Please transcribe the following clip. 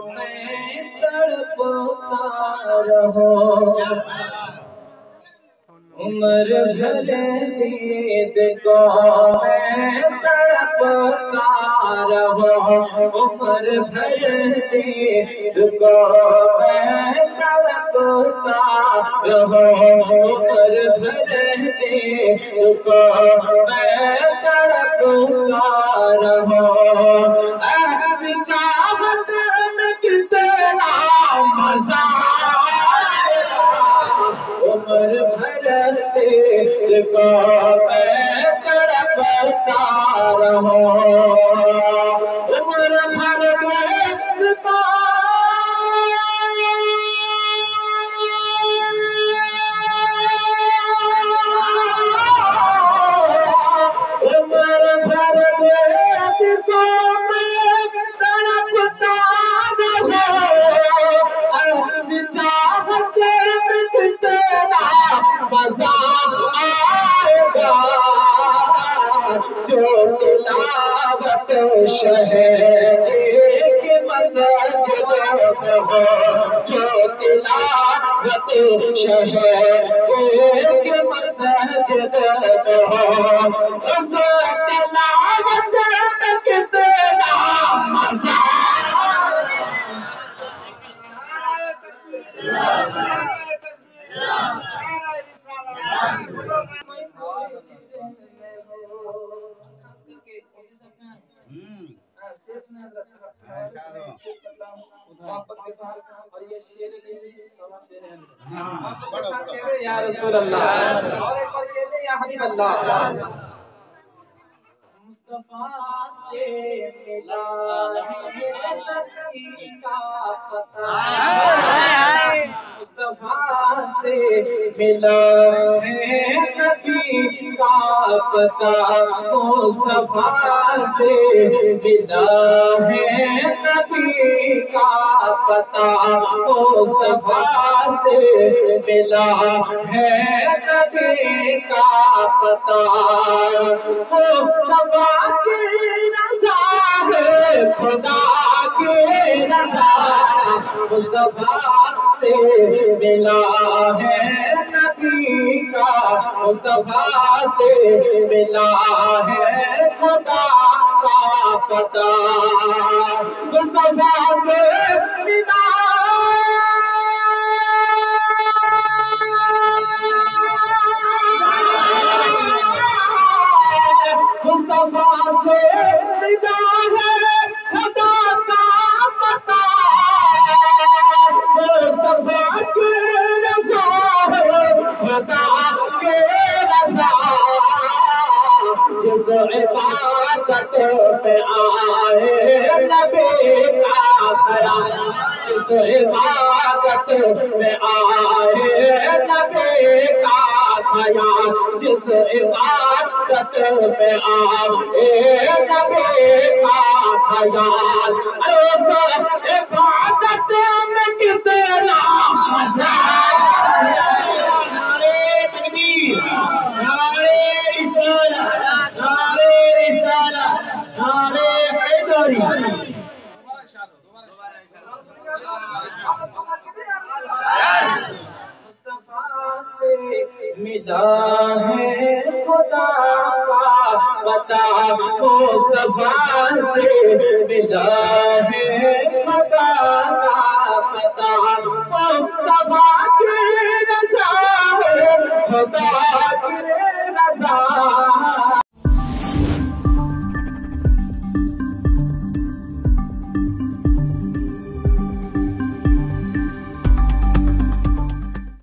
में तड़पता रहो, उम्र भर दीद को मैं तड़पता रहो, उम्र भर दीद को मैं तड़पता रहो, उम्र भर दीद को मैं तड़पता रहो। ऐसी चाहत में कितना मजा, उम्र भर तेरे को मैं तड़पता रहो, उम्र भर तेरे को उम्र भर तेरे को मैं तड़पता रहो। ऐसी चाहत में कितना मजा आएगा, जो तिलावत शहर की मस्जिद में हो, जो तिलावत शहर की मस्जिद में हो, उस तिलावत में कितना मजा। और ये शेर नहीं, सवा शेर है। या रसूल अल्लाह, और एक बार कह दे या हबीब अल्लाह। मुस्तफा से मिला नबी का पता, मुस्तफा से मिला है नबी का पता, मुस्तफा से मिला है नबी का पता, मुस्तफा से मिला है नबी का पता। मुस्तफा की रज़ा है खुदा की रज़ा, मुस्तफा से मिला है नबी का, मुस्तफा से मिला है खुदा का पता, मुस्तफा से मिला मुस्तफा से मिला है खुदा का पता, मुस्तफा की रज़ा है खुदा की रज़ा, जिस इबादत में आए नबी का ख़याल, जिस इबादत में आए नबी का ख़याल, जिस इबादत में आए नबी का ख़याल, उस इबादत में कितना मज़ा। नारे तकबीर, नारे रिसालत, नारे रिसालत, नारे हैदरी। मुस्तफा से मिला है खुदा का पता, मुस्तफा से मिला है